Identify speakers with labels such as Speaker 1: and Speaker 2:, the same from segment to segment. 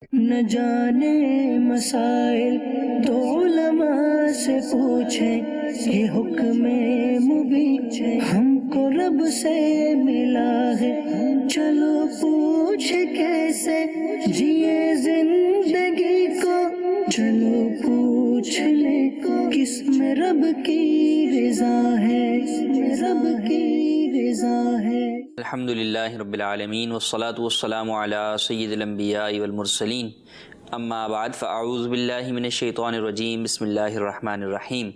Speaker 1: نہ جانے مسائل تو علماء سے پوچھیں، یہ حکم مبین ہم کو رب سے ملا ہے، چلو پوچھ کیسے جیے زندگی کو، چلو پوچھ لے کس میں رب کی رضا ہے، رب کی رضا ہے۔
Speaker 2: الحمدللہ رب العالمین والصلاة والسلام علی سید الانبیاء والمرسلین، اما بعد فاعوذ باللہ من الشیطان الرجیم، بسم اللہ الرحمن الرحیم۔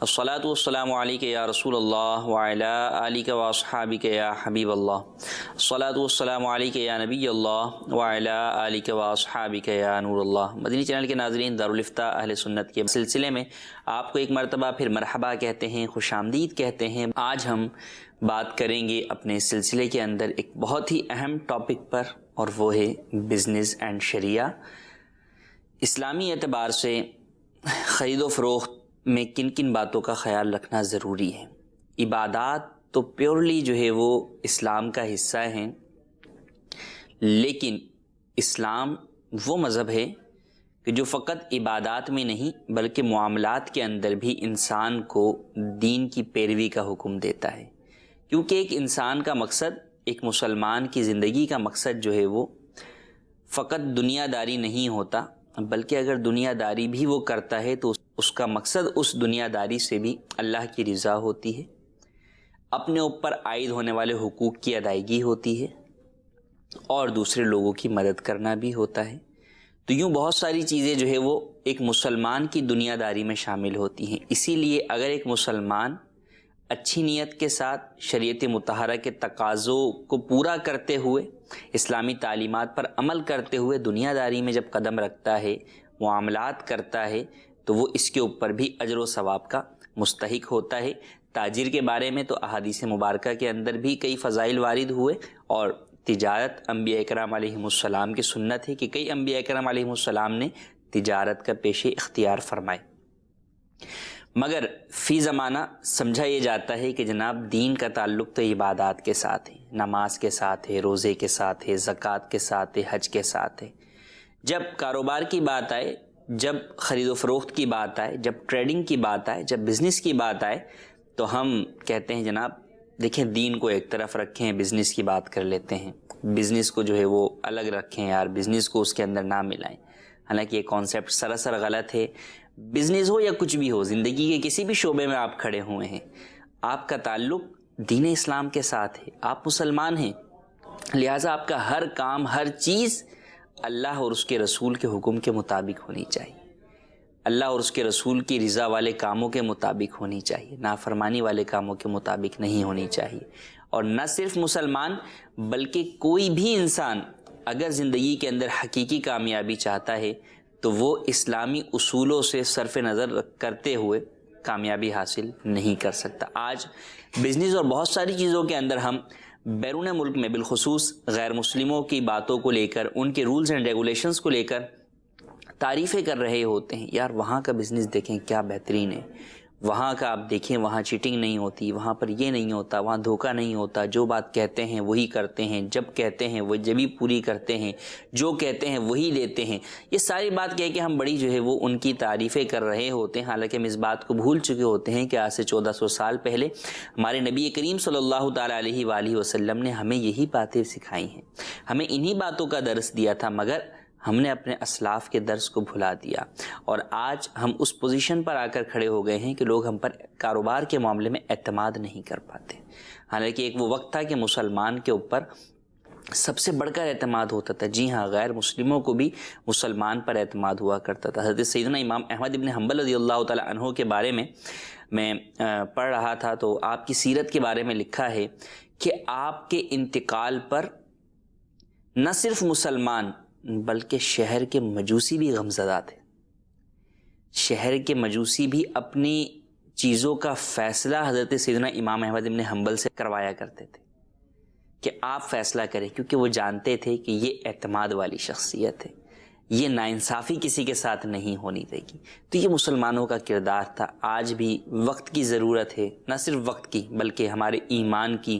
Speaker 2: الصلاة والسلام علیک یا رسول اللہ وعلی آلک واصحابک یا حبیب اللہ، الصلاة والسلام علیک یا نبی اللہ وعلی آلک واصحابک یا نور اللہ۔ مدنی چینل کے ناظرین، دارالافتاء اہل سنت کے سلسلے میں آپ کو ایک مرتبہ پھر مرحبا کہتے ہیں، خوش آمدید کہتے ہیں۔ آج ہم بات کریں گے اپنے سلسلے کے اندر ایک بہت ہی اہم ٹاپک پر، اور وہ ہے بزنس اینڈ شریعہ۔ اسلامی اعتبار سے خرید و فروخت میں کن کن باتوں کا خیال رکھنا ضروری ہے۔ عبادات تو پیورلی جو ہے وہ اسلام کا حصہ ہیں، لیکن اسلام وہ مذہب ہے کہ جو فقط عبادات میں نہیں بلکہ معاملات کے اندر بھی انسان کو دین کی پیروی کا حکم دیتا ہے، کیونکہ ایک انسان کا مقصد، ایک مسلمان کی زندگی کا مقصد جو ہے وہ فقط دنیا داری نہیں ہوتا، بلکہ اگر دنیا داری بھی وہ کرتا ہے تو اس کا مقصد اس دنیا داری سے بھی اللہ کی رضا ہوتی ہے، اپنے اوپر عائد ہونے والے حقوق کی ادائیگی ہوتی ہے، اور دوسرے لوگوں کی مدد کرنا بھی ہوتا ہے۔ تو یوں بہت ساری چیزیں جو ہے وہ ایک مسلمان کی دنیا داری میں شامل ہوتی ہیں۔ اسی لیے اگر ایک مسلمان اچھی نیت کے ساتھ شریعت مطہرہ کے تقاضوں کو پورا کرتے ہوئے، اسلامی تعلیمات پر عمل کرتے ہوئے دنیا داری میں جب قدم رکھتا ہے، معاملات کرتا ہے، تو وہ اس کے اوپر بھی اجر و ثواب کا مستحق ہوتا ہے۔ تاجر کے بارے میں تو احادیث مبارکہ کے اندر بھی کئی فضائل وارد ہوئے، اور تجارت انبیاء اکرام علیہم السلام کی سنت ہے کہ کئی انبیاء اکرام علیہم السلام نے تجارت کا پیشے اختیار فرمائے۔ مگر فی زمانہ سمجھا یہ جاتا ہے کہ جناب دین کا تعلق تو عبادات کے ساتھ ہے، نماز کے ساتھ ہے، روزے کے ساتھ ہے، زکوٰۃ کے ساتھ ہے، حج کے ساتھ ہے۔ جب کاروبار کی بات آئے، جب خرید و فروخت کی بات آئے، جب ٹریڈنگ کی بات آئے، جب بزنس کی بات آئے، تو ہم کہتے ہیں جناب دیکھیں دین کو ایک طرف رکھیں، بزنس کی بات کر لیتے ہیں، بزنس کو جو ہے وہ الگ رکھیں یار، بزنس کو اس کے اندر نہ ملائیں۔ حالانکہ یہ کانسیپٹ سراسر غلط ہے۔ بزنس ہو یا کچھ بھی ہو، زندگی کے کسی بھی شعبے میں آپ کھڑے ہوئے ہیں، آپ کا تعلق دین اسلام کے ساتھ ہے، آپ مسلمان ہیں، لہٰذا آپ کا ہر کام، ہر چیز اللہ اور اس کے رسول کے حکم کے مطابق ہونی چاہیے، اللہ اور اس کے رسول کی رضا والے کاموں کے مطابق ہونی چاہیے، نافرمانی والے کاموں کے مطابق نہیں ہونی چاہیے۔ اور نہ صرف مسلمان بلکہ کوئی بھی انسان اگر زندگی کے اندر حقیقی کامیابی چاہتا ہے تو وہ اسلامی اصولوں سے صرف نظر کرتے ہوئے کامیابی حاصل نہیں کر سکتا۔ آج بزنس اور بہت ساری چیزوں کے اندر ہم بیرون ملک میں بالخصوص غیر مسلموں کی باتوں کو لے کر، ان کے رولز اینڈ ریگولیشنز کو لے کر تعریفیں کر رہے ہوتے ہیں۔ یار وہاں کا بزنس دیکھیں کیا بہترین ہے، وہاں کا آپ دیکھیں، وہاں چیٹنگ نہیں ہوتی، وہاں پر یہ نہیں ہوتا، وہاں دھوکہ نہیں ہوتا، جو بات کہتے ہیں وہی کرتے ہیں، جب کہتے ہیں وہ جبھی پوری کرتے ہیں، جو کہتے ہیں وہی دیتے ہیں۔ یہ ساری بات کہہ کے ہم بڑی جو ہے وہ ان کی تعریفیں کر رہے ہوتے ہیں، حالانکہ ہم اس بات کو بھول چکے ہوتے ہیں کہ آج سے 1400 سال پہلے ہمارے نبی کریم صلی اللہ تعالیٰ علیہ وآلہ وسلم نے ہمیں یہی باتیں سکھائی ہیں، ہمیں انہی باتوں کا درس دیا تھا، مگر ہم نے اپنے اسلاف کے درس کو بھلا دیا، اور آج ہم اس پوزیشن پر آ کر کھڑے ہو گئے ہیں کہ لوگ ہم پر کاروبار کے معاملے میں اعتماد نہیں کر پاتے۔ حالانکہ ایک وہ وقت تھا کہ مسلمان کے اوپر سب سے بڑھ کر اعتماد ہوتا تھا، جی ہاں غیر مسلموں کو بھی مسلمان پر اعتماد ہوا کرتا تھا۔ حضرت سیدنا امام احمد ابن حنبل رضی اللہ تعالیٰ عنہ کے بارے میں پڑھ رہا تھا تو آپ کی سیرت کے بارے میں لکھا ہے کہ آپ کے انتقال پر نہ صرف مسلمان بلکہ شہر کے مجوسی بھی غمزدہ تھے۔ شہر کے مجوسی بھی اپنی چیزوں کا فیصلہ حضرت سیدنا امام احمد بن حنبل سے کروایا کرتے تھے کہ آپ فیصلہ کریں، کیونکہ وہ جانتے تھے کہ یہ اعتماد والی شخصیت ہے، یہ ناانصافی کسی کے ساتھ نہیں ہونی دے گی۔ تو یہ مسلمانوں کا کردار تھا۔ آج بھی وقت کی ضرورت ہے، نہ صرف وقت کی بلکہ ہمارے ایمان کی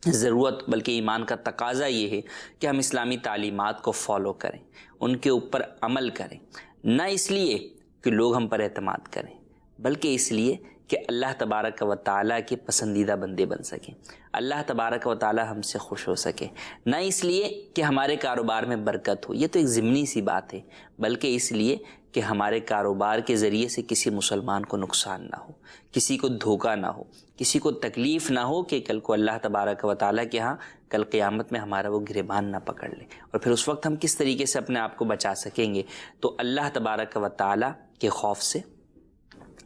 Speaker 2: ضرورت، بلکہ ایمان کا تقاضا یہ ہے کہ ہم اسلامی تعلیمات کو فالو کریں، ان کے اوپر عمل کریں، نہ اس لیے کہ لوگ ہم پر اعتماد کریں بلکہ اس لیے کہ اللہ تبارک و تعالیٰ کے پسندیدہ بندے بن سکیں، اللہ تبارک و تعالیٰ ہم سے خوش ہو سکے، نہ اس لیے کہ ہمارے کاروبار میں برکت ہو، یہ تو ایک ضمنی سی بات ہے، بلکہ اس لیے کہ ہمارے کاروبار کے ذریعے سے کسی مسلمان کو نقصان نہ ہو، کسی کو دھوکہ نہ ہو، کسی کو تکلیف نہ ہو کہ کل کو اللہ تبارک و تعالیٰ کے ہاں کل قیامت میں ہمارا وہ گریبان نہ پکڑ لے، اور پھر اس وقت ہم کس طریقے سے اپنے آپ کو بچا سکیں گے۔ تو اللہ تبارک و تعالیٰ کے خوف سے،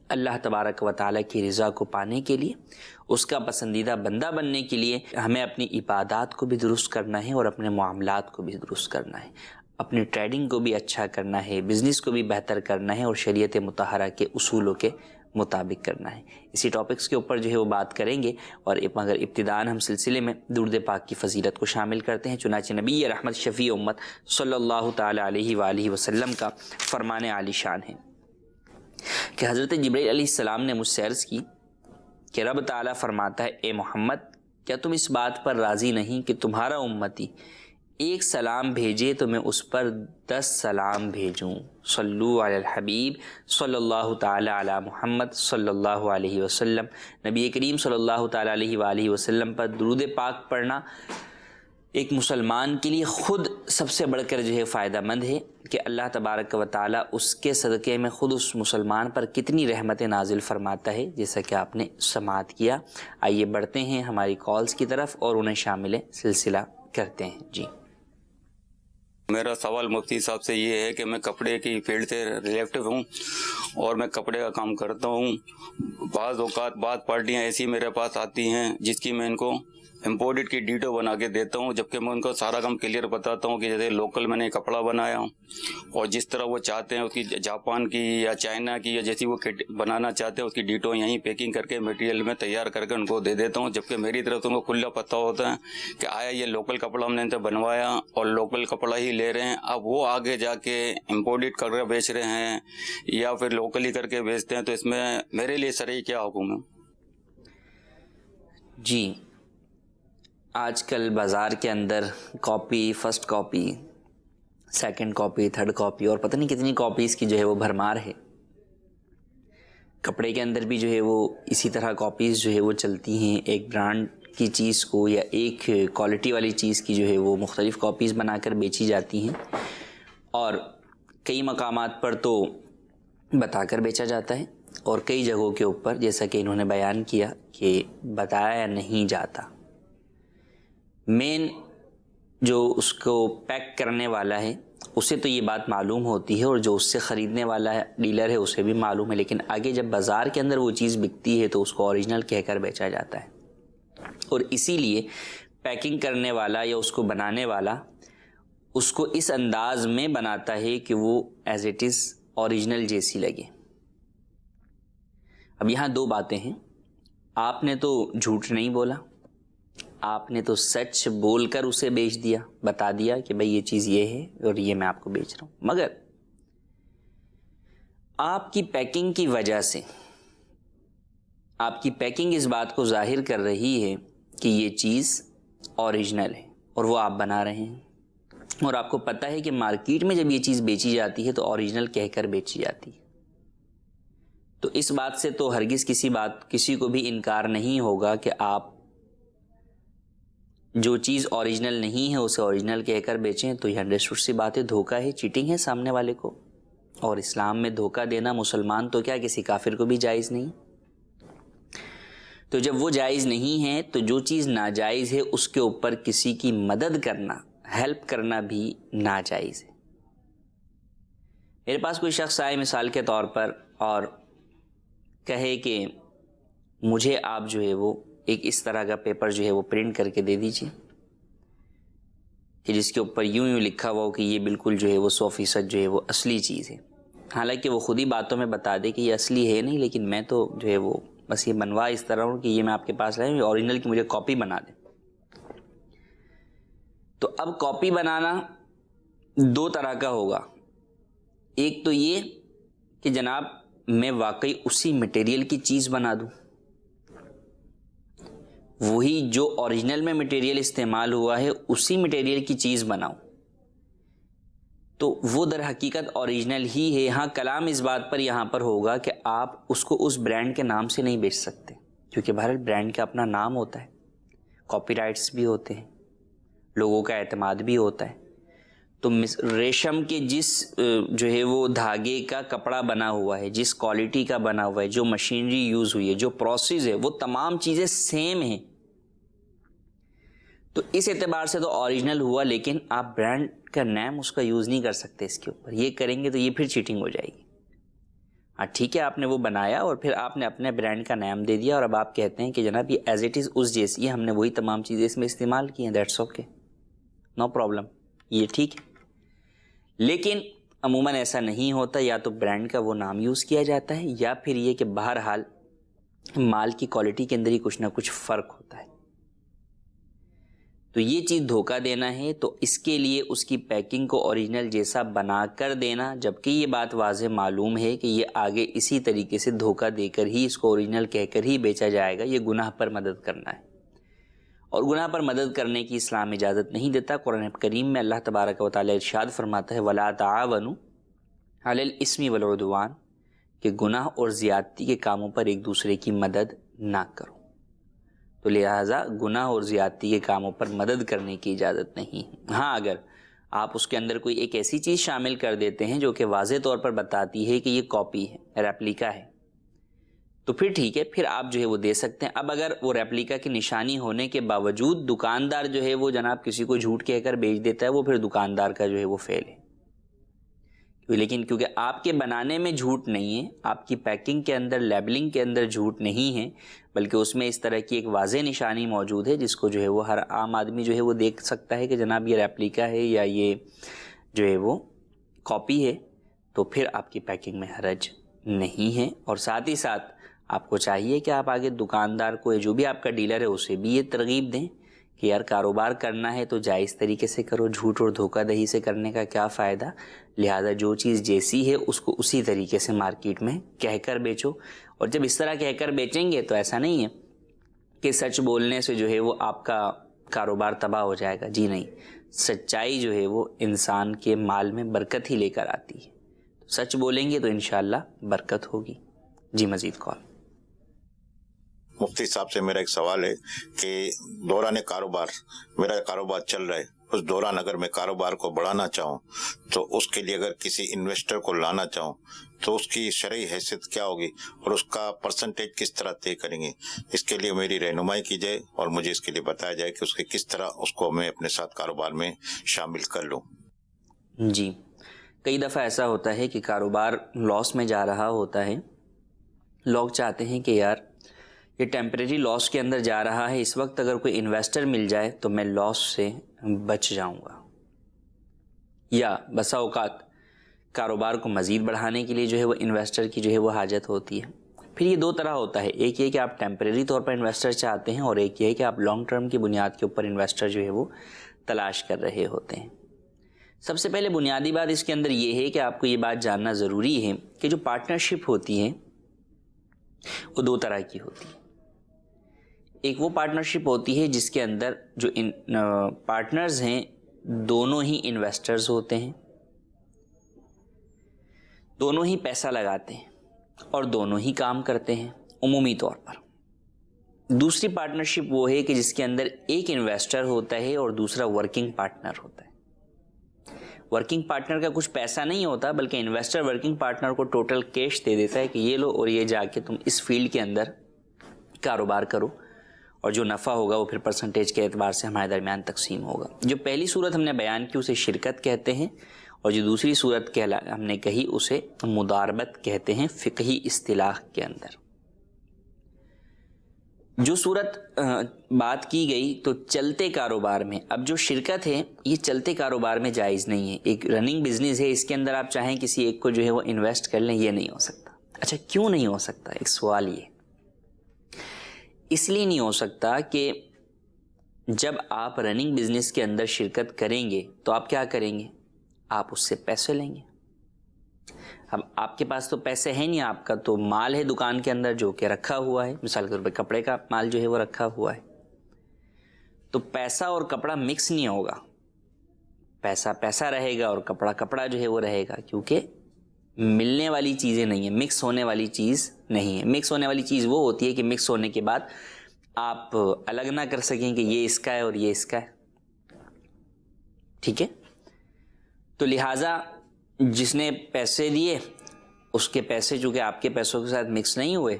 Speaker 2: اللہ تبارک و تعالیٰ کی رضا کو پانے کے لیے، اس کا پسندیدہ بندہ بننے کے لیے ہمیں اپنی عبادات کو بھی درست کرنا ہے اور اپنے معاملات کو بھی درست کرنا ہے، اپنی ٹریڈنگ کو بھی اچھا کرنا ہے، بزنس کو بھی بہتر کرنا ہے اور شریعت مطہرہ کے اصولوں کے مطابق کرنا ہے۔ اسی ٹاپکس کے اوپر جو ہے وہ بات کریں گے، اور مگر ابتداءً ہم سلسلے میں درود پاک کی فضیلت کو شامل کرتے ہیں۔ چنانچہ نبی رحمت شفیع امت صلی اللہ تعالی علیہ وآلہ وسلم کا فرمان عالی شان ہے کہ حضرت جبرائیل علیہ السلام نے مجھ سے عرض کی کہ رب تعالیٰ فرماتا ہے، اے محمد، کیا تم اس بات پر راضی نہیں کہ تمہارا امتی ایک سلام بھیجے تو میں اس پر 10 سلام بھیجوں؟ صلو علی الحبیب صلی اللہ تعالی علی محمد صلی اللہ علیہ وسلم۔ نبی کریم صلی اللہ تعالی علیہ وآلہ وسلم پر درود پاک پڑھنا ایک مسلمان کے لیے خود سب سے بڑھ کر جو ہے فائدہ مند ہے کہ اللہ تبارک و تعالیٰ اس کے صدقے میں خود اس مسلمان پر کتنی رحمت نازل فرماتا ہے، جیسا کہ آپ نے سماعت کیا۔ آئیے بڑھتے ہیں ہماری کالز کی طرف اور انہیں شامل سلسلہ کرتے ہیں۔ جی،
Speaker 3: میرا سوال مفتی صاحب سے یہ ہے کہ میں کپڑے کی فیلڈ سے ریلیٹو ہوں اور میں کپڑے کا کام کرتا ہوں۔ بعض اوقات بعض پارٹیاں ایسی میرے پاس آتی ہیں جس کی میں ان کو امپورٹڈ کی ڈیٹو بنا کے دیتا ہوں، جبکہ میں ان کو سارا کام کلیئر بتاتا ہوں کہ جیسے لوکل میں نے کپڑا بنایا اور جس طرح وہ چاہتے ہیں اس کی جاپان کی یا چائنا کی یا جیسی وہ بنانا چاہتے ہیں اس کی ڈیٹو یہیں پیکنگ کر کے میٹیریل میں تیار کر کے ان کو دے دیتا ہوں، جبکہ میری طرف سے ان کو کھلا پتہ ہوتا ہے کہ آیا یہ لوکل کپڑا ہم نے ان سے بنوایا اور لوکل کپڑا ہی لے رہے ہیں۔ اب وہ آگے جا کے امپورٹڈ کر کے بیچ رہے ہیں یا پھر لوکل ہی کر کے بیچتے ہیں، تو اس میں میرے لیے شرعی کیا حکم ہے؟
Speaker 2: جی، آج کل بازار کے اندر copy, first copy, second copy, third copy اور پتہ نہیں کتنی کاپیز کی جو ہے وہ بھرمار ہے۔ کپڑے کے اندر بھی جو ہے وہ اسی طرح کاپیز جو ہے وہ چلتی ہیں، ایک برانڈ کی چیز کو یا ایک کوالٹی والی چیز کی جو ہے وہ مختلف کاپیز بنا کر بیچی جاتی ہیں، اور کئی مقامات پر تو بتا کر بیچا جاتا ہے اور کئی جگہوں کے اوپر جیسا کہ انہوں نے بیان کیا کہ بتایا نہیں جاتا۔ مین جو اس کو پیک کرنے والا ہے اسے تو یہ بات معلوم ہوتی ہے اور جو اس سے خریدنے والا ہے ڈیلر ہے اسے بھی معلوم ہے، لیکن آگے جب بازار کے اندر وہ چیز بکتی ہے تو اس کو اوریجنل کہہ کر بیچا جاتا ہے، اور اسی لیے پیکنگ کرنے والا یا اس کو بنانے والا اس کو اس انداز میں بناتا ہے کہ وہ ایز اٹ از اوریجنل جیسی لگے۔ اب یہاں دو باتیں ہیں، آپ نے تو جھوٹ نہیں بولا، آپ نے تو سچ بول کر اسے بیچ دیا، بتا دیا کہ بھئی یہ چیز یہ ہے اور یہ میں آپ کو بیچ رہا ہوں، مگر آپ کی پیکنگ کی وجہ سے آپ کی پیکنگ اس بات کو ظاہر کر رہی ہے کہ یہ چیز اوریجنل ہے اور وہ آپ بنا رہے ہیں، اور آپ کو پتہ ہے کہ مارکیٹ میں جب یہ چیز بیچی جاتی ہے تو اوریجنل کہہ کر بیچی جاتی ہے، تو اس بات سے تو ہرگز کسی کو بھی انکار نہیں ہوگا کہ آپ جو چیز اوریجنل نہیں ہے اسے اوریجنل کہہ کر بیچیں، تو یہ انڈرسٹوڈ سی بات ہے، دھوکہ ہے، چیٹنگ ہے سامنے والے کو، اور اسلام میں دھوکہ دینا مسلمان تو کیا کسی کافر کو بھی جائز نہیں۔ تو جب وہ جائز نہیں ہے تو جو چیز ناجائز ہے اس کے اوپر کسی کی مدد کرنا، ہیلپ کرنا بھی ناجائز ہے۔ میرے پاس کوئی شخص آئے مثال کے طور پر اور کہے کہ مجھے آپ جو ہے وہ ایک اس طرح کا پیپر جو ہے وہ پرنٹ کر کے دے دیجئے کہ جس کے اوپر یوں لکھا ہوا ہو کہ یہ بالکل جو ہے وہ 100% جو ہے وہ اصلی چیز ہے، حالانکہ وہ خود ہی باتوں میں بتا دے کہ یہ اصلی ہے نہیں، لیکن میں تو جو ہے وہ بس یہ بنوا اس طرح ہوں کہ یہ میں آپ کے پاس لایا ہوں، اوریجنل کی مجھے کاپی بنا دیں۔ تو اب کاپی بنانا دو طرح کا ہوگا، ایک تو یہ کہ جناب میں واقعی اسی مٹیریل کی چیز بنا دوں، وہی جو اوریجنل میں مٹیریل استعمال ہوا ہے اسی مٹیریل کی چیز بناؤں، تو وہ در حقیقت اوریجنل ہی ہے. ہاں کلام اس بات پر یہاں پر ہوگا کہ آپ اس کو اس برانڈ کے نام سے نہیں بیچ سکتے، کیونکہ بہرحال برانڈ کا اپنا نام ہوتا ہے، کاپی رائٹس بھی ہوتے ہیں، لوگوں کا اعتماد بھی ہوتا ہے. تو ریشم کے جس جو ہے وہ دھاگے کا کپڑا بنا ہوا ہے، جس کوالٹی کا بنا ہوا ہے، جو مشینری یوز ہوئی ہے، جو پروسیس ہے، وہ تمام چیزیں سیم ہیں. تو اس اعتبار سے تو اوریجنل ہوا، لیکن آپ برانڈ کا نیم اس کا یوز نہیں کر سکتے اس کے اوپر. یہ کریں گے تو یہ پھر چیٹنگ ہو جائے گی. ہاں ٹھیک ہے، آپ نے وہ بنایا اور پھر آپ نے اپنے برانڈ کا نام دے دیا، اور اب آپ کہتے ہیں کہ جناب یہ ایز اٹ از اس جیسی ہے، ہم نے وہی تمام چیزیں اس میں استعمال کی ہیں. دیٹس اوکے، نو پرابلم، یہ ٹھیک ہے. لیکن عموماً ایسا نہیں ہوتا. یا تو برانڈ کا وہ نام یوز کیا جاتا ہے، یا پھر یہ کہ بہرحال مال کی کوالٹی کے اندر ہی کچھ نہ کچھ فرق ہوتا ہے. تو یہ چیز دھوکہ دینا ہے، تو اس کے لیے اس کی پیکنگ کو اوریجنل جیسا بنا کر دینا، جبکہ یہ بات واضح معلوم ہے کہ یہ آگے اسی طریقے سے دھوکہ دے کر ہی اس کو اوریجنل کہہ کر ہی بیچا جائے گا. یہ گناہ پر مدد کرنا ہے، اور گناہ پر مدد کرنے کی اسلام اجازت نہیں دیتا. قرآن کریم میں اللہ تبارک و تعالی ارشاد فرماتا ہے وَلَا تَعَاوَنُوا عَلَى الْإِثْمِ وَالْعُدْوَانِ، کہ گناہ اور زیادتی کے کاموں پر ایک دوسرے کی مدد نہ کرو. تو لہٰذا گناہ اور زیادتی کے کاموں پر مدد کرنے کی اجازت نہیں. ہاں اگر آپ اس کے اندر کوئی ایک ایسی چیز شامل کر دیتے ہیں جو کہ واضح طور پر بتاتی ہے کہ یہ کاپی ہے، ریپلیکا ہے، تو پھر ٹھیک ہے، پھر آپ جو ہے وہ دے سکتے ہیں. اب اگر وہ ریپلیکا کی نشانی ہونے کے باوجود دکاندار جو ہے وہ جناب کسی کو جھوٹ کہہ کر بیچ دیتا ہے، وہ پھر دکاندار کا جو ہے وہ فیل ہے. لیکن کیونکہ آپ کے بنانے میں جھوٹ نہیں ہے، آپ کی پیکنگ کے اندر، لیبلنگ کے اندر جھوٹ نہیں ہے، بلکہ اس میں اس طرح کی ایک واضح نشانی موجود ہے جس کو جو ہے وہ ہر عام آدمی جو ہے وہ دیکھ سکتا ہے کہ جناب یہ ریپلیکا ہے یا یہ جو ہے وہ کاپی ہے، تو پھر آپ کی پیکنگ میں حرج نہیں ہے. اور ساتھ ہی ساتھ آپ کو چاہیے کہ آپ آگے دکاندار کو، جو بھی آپ کا ڈیلر ہے، اسے بھی یہ ترغیب دیں کہ یار کاروبار کرنا ہے تو جائز طریقے سے کرو، جھوٹ اور دھوکہ دہی سے کرنے کا کیا فائدہ. لہذا جو چیز جیسی ہے اس کو اسی طریقے سے مارکیٹ میں کہہ کر بیچو. اور جب اس طرح کہہ کر بیچیں گے تو ایسا نہیں ہے کہ سچ بولنے سے جو ہے وہ آپ کا کاروبار تباہ ہو جائے گا. جی نہیں، سچائی جو ہے وہ انسان کے مال میں برکت ہی لے کر آتی ہے. سچ بولیں گے تو انشاءاللہ برکت ہوگی. جی مزید کال.
Speaker 4: مفتی صاحب سے میرا ایک سوال ہے کہ دوران کاروبار، میرا کاروبار چل رہا ہے، اس دوران اگر میں کاروبار کو بڑھانا چاہوں تو اس کے لیے اگر کسی انویسٹر کو لانا چاہوں تو اس کی شرعی حیثیت کیا ہوگی اور اس کا پرسنٹیج کس طرح طے کریں گے؟ اس کے لیے میری رہنمائی کی جائے اور مجھے اس کے لیے بتایا جائے کہ اس کے کس طرح اس کو میں اپنے ساتھ کاروبار میں شامل کر لوں.
Speaker 2: جی، کئی دفعہ ایسا ہوتا ہے کہ کاروبار لاس میں جا رہا ہوتا ہے. لوگ چاہتے ہیں کہ یار یہ ٹیمپریری لاس کے اندر جا رہا ہے، اس وقت اگر کوئی انویسٹر مل جائے تو میں لاس سے بچ جاؤں گا. یا بسا اوقات کاروبار کو مزید بڑھانے کے لیے جو ہے وہ انویسٹر کی جو ہے وہ حاجت ہوتی ہے. پھر یہ دو طرح ہوتا ہے، ایک یہ کہ آپ ٹیمپریری طور پر انویسٹر چاہتے ہیں، اور ایک یہ ہے کہ آپ لانگ ٹرم کی بنیاد کے اوپر انویسٹر جو ہے وہ تلاش کر رہے ہوتے ہیں. سب سے پہلے بنیادی بات اس کے اندر یہ ہے کہ آپ کو یہ بات جاننا ضروری ہے کہ جو پارٹنرشپ ہوتی ہے وہ دو طرح کی ہوتی ہے. ایک وہ پارٹنرشپ ہوتی ہے جس کے اندر جو پارٹنرز ہیں دونوں ہی انویسٹرز ہوتے ہیں، دونوں ہی پیسہ لگاتے ہیں اور دونوں ہی کام کرتے ہیں عمومی طور پر. دوسری پارٹنرشپ وہ ہے کہ جس کے اندر ایک انویسٹر ہوتا ہے اور دوسرا ورکنگ پارٹنر ہوتا ہے. ورکنگ پارٹنر کا کچھ پیسہ نہیں ہوتا، بلکہ انویسٹر ورکنگ پارٹنر کو ٹوٹل کیش دے دیتا ہے کہ یہ لو اور یہ جا کے تم اس فیلڈ کے اندر کاروبار کرو، اور جو نفع ہوگا وہ پھر پرسنٹیج کے اعتبار سے ہمارے درمیان تقسیم ہوگا. جو پہلی صورت ہم نے بیان کی اسے شرکت کہتے ہیں، اور جو دوسری صورت ہم نے کہی اسے مداربت کہتے ہیں فقہی اصطلاح کے اندر. جو صورت بات کی گئی تو چلتے کاروبار میں، اب جو شرکت ہے یہ چلتے کاروبار میں جائز نہیں ہے. ایک رننگ بزنس ہے، اس کے اندر آپ چاہیں کسی ایک کو جو ہے وہ انویسٹ کر لیں، یہ نہیں ہو سکتا. اچھا کیوں نہیں ہو سکتا؟ ایک سوال یہ اس لیے نہیں ہو سکتا کہ جب آپ رننگ بزنس کے اندر شرکت کریں گے تو آپ کیا کریں گے؟ آپ اس سے پیسے لیں گے. اب آپ کے پاس تو پیسے ہیں نہیں، آپ کا تو مال ہے دکان کے اندر جو کہ رکھا ہوا ہے، مثال کے طور پہ کپڑے کا مال جو ہے وہ رکھا ہوا ہے. تو پیسہ اور کپڑا مکس نہیں ہوگا. پیسہ پیسہ رہے گا اور کپڑا کپڑا جو ہے وہ رہے گا، کیونکہ ملنے والی چیزیں نہیں ہیں، مکس ہونے والی چیز نہیں ہے۔ مکس ہونے والی چیز وہ ہوتی ہے کہ مکس ہونے کے بعد آپ الگ نہ کر سکیں کہ یہ اس کا ہے اور یہ اس کا ہے، ٹھیک ہے؟ تو لہٰذا جس نے پیسے دیے اس کے پیسے چونکہ آپ کے پیسوں کے ساتھ مکس نہیں ہوئے،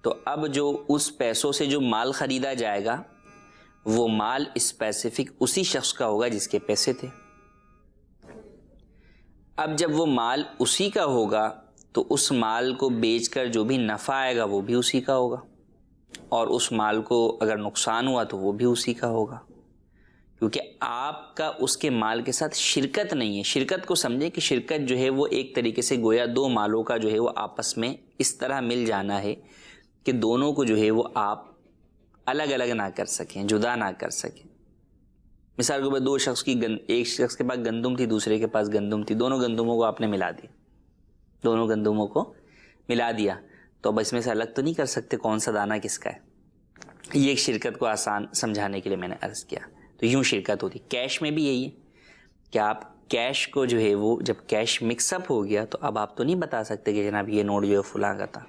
Speaker 2: تو اب جو اس پیسوں سے جو مال خریدا جائے گا وہ مال اسپیسیفک اسی شخص کا ہوگا جس کے پیسے تھے۔ اب جب وہ مال اسی کا ہوگا تو اس مال کو بیچ کر جو بھی نفع آئے گا وہ بھی اسی کا ہوگا، اور اس مال کو اگر نقصان ہوا تو وہ بھی اسی کا ہوگا، کیونکہ آپ کا اس کے مال کے ساتھ شرکت نہیں ہے۔ شرکت کو سمجھے کہ شرکت جو ہے وہ ایک طریقے سے گویا دو مالوں کا جو ہے وہ آپس میں اس طرح مل جانا ہے کہ دونوں کو جو ہے وہ آپ الگ الگ نہ کر سکیں، جدا نہ کر سکیں۔ مثال کے بعد دو شخص کی ایک شخص کے پاس گندم تھی، دوسرے کے پاس گندم تھی، دونوں گندموں کو آپ نے ملا دیا، دونوں گندموں کو ملا دیا، تو اب اس میں سے الگ تو نہیں کر سکتے کون سا دانہ کس کا ہے۔ یہ ایک شرکت کو آسان سمجھانے کے لیے میں نے عرض کیا۔ تو یوں شرکت ہوتی۔ کیش میں بھی یہی ہے کہ آپ کیش کو جو ہے وہ جب کیش مکس اپ ہو گیا تو اب آپ تو نہیں بتا سکتے کہ جناب یہ نوٹ جو ہے فلاں کا تھا۔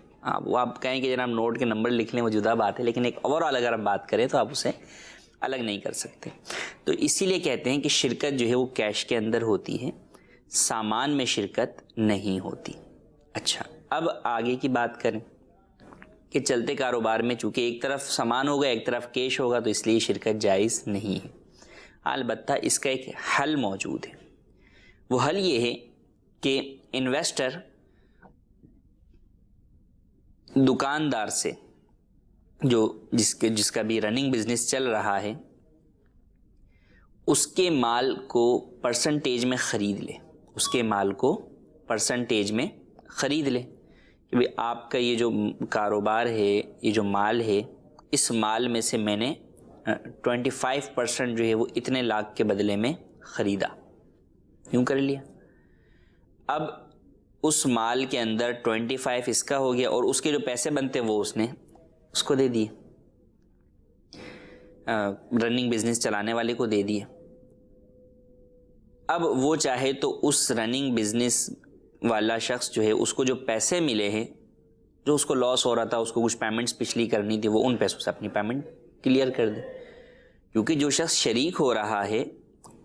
Speaker 2: وہ آپ کہیں کہ جناب نوٹ کے نمبر لکھ لیں وہ جدا بات ہے، لیکن ایک اوور آل اگر ہم بات کریں تو آپ اسے الگ نہیں کر سکتے۔ تو اسی لیے کہتے ہیں کہ شرکت جو ہے وہ کیش کے اندر ہوتی ہے، سامان میں شرکت نہیں ہوتی۔ اچھا، اب آگے کی بات کریں کہ چلتے کاروبار میں چونکہ ایک طرف سامان ہوگا ایک طرف کیش ہوگا تو اس لیے شرکت جائز نہیں ہے۔ البتہ اس کا ایک حل موجود ہے۔ وہ حل یہ ہے کہ انویسٹر دکاندار سے جس کا بھی رننگ بزنس چل رہا ہے اس کے مال کو پرسنٹیج میں خرید لے، اس کے مال کو پرسنٹیج میں خرید لے کہ بھئی آپ کا یہ جو کاروبار ہے، یہ جو مال ہے، اس مال میں سے میں نے 25% جو ہے وہ اتنے لاکھ کے بدلے میں خریدا، یوں کر لیا۔ اب اس مال کے اندر 25 اس کا ہو گیا اور اس کے جو پیسے بنتے وہ اس نے اس کو دے دیے، رننگ بزنس چلانے والے کو دے دیے۔ اب وہ چاہے تو اس رننگ بزنس والا شخص جو ہے اس کو جو پیسے ملے ہیں، جو اس کو لاس ہو رہا تھا، اس کو کچھ پیمنٹس پچھلی کرنی تھی، وہ ان پیسوں سے اپنی پیمنٹ کلیئر کر دے، کیونکہ جو شخص شریک ہو رہا ہے